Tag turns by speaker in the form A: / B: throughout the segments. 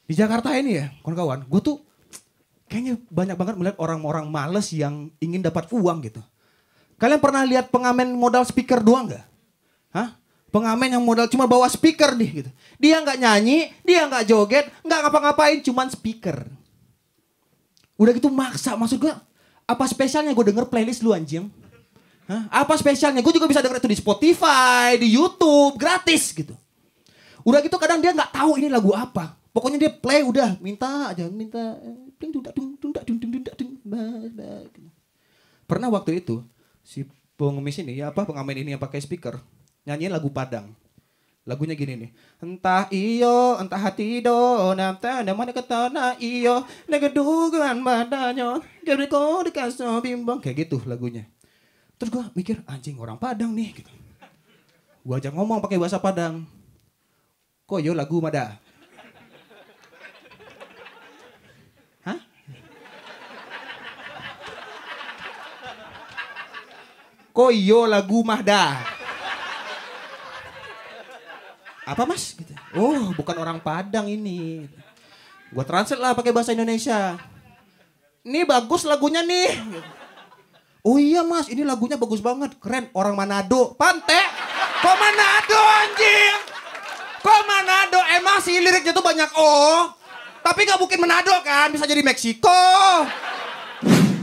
A: Di Jakarta ini ya, kawan-kawan, gue tuh kayaknya banyak banget melihat orang-orang males yang ingin dapat uang gitu. Kalian pernah lihat pengamen modal speaker doang nggak? Hah? Pengamen yang modal cuma bawa speaker nih gitu. Dia nggak nyanyi, dia nggak joget, nggak ngapa-ngapain, cuman speaker. Udah gitu maksa, maksud gue, apa spesialnya gue denger playlist lu anjing? Hah? Apa spesialnya? Gue juga bisa denger itu di Spotify, di YouTube, gratis gitu. Udah gitu kadang dia nggak tahu ini lagu apa. Pokoknya dia play udah minta aja, minta. Pernah waktu itu si pengemis ini, ya apa pengamen ini yang pakai speaker nyanyiin lagu Padang. Lagunya gini nih. Entah iyo, entah hati do, namta namanya kata na iyo, negedugan badannya, jadi kau dikasih bimbang kayak gitu lagunya. Terus gue mikir anjing orang Padang nih gitu. Gue ajak ngomong pakai bahasa Padang. Kok yo lagu mada? Hah? Kok yo lagu mahda? Apa mas? Gitu. Oh bukan orang Padang ini. Gue translate lah pakai bahasa Indonesia. Ini bagus lagunya nih. Oh iya mas, ini lagunya bagus banget, keren. Orang Manado, Pante. Kok Manado anjing? Kok Manado? Emang sih liriknya tuh banyak oh. Tapi gak mungkin Manado kan, bisa jadi Meksiko.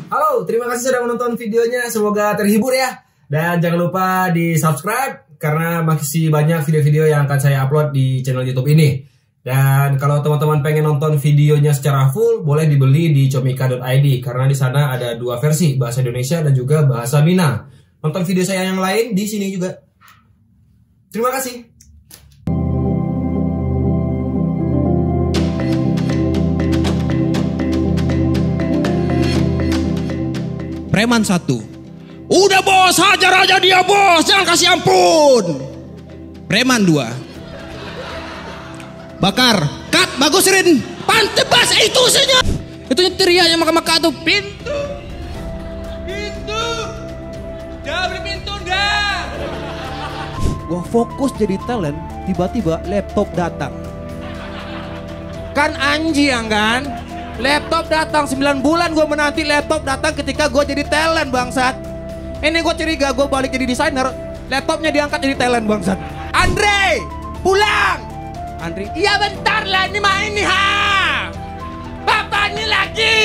B: Halo, terima kasih sudah menonton videonya. Semoga terhibur ya. Dan jangan lupa di subscribe karena masih banyak video-video yang akan saya upload di channel YouTube ini. Dan kalau teman-teman pengen nonton videonya secara full, boleh dibeli di comika.id karena di sana ada dua versi, bahasa Indonesia dan juga bahasa Minang. Nonton video saya yang lain di sini juga. Terima kasih.
C: Preman 1. Udah bos, hajar aja dia bos, jangan kasih ampun. Preman 2. Bakar, cut, bagus Rin. Pantebas itu saja. Itu teriak yang maka-maka tuh. Pintu. Pintu. Jangan beli pintu dah.
A: Gue fokus jadi talent, tiba-tiba laptop datang. Kan anjing kan? Laptop datang 9 bulan gue menanti laptop datang ketika gue jadi talent bangsat. Ini gue curiga gue balik jadi desainer, laptopnya diangkat jadi talent bangsat. Andre, pulang. Andre, iya bentar lah ini main nih ha. Bapak ini lagi.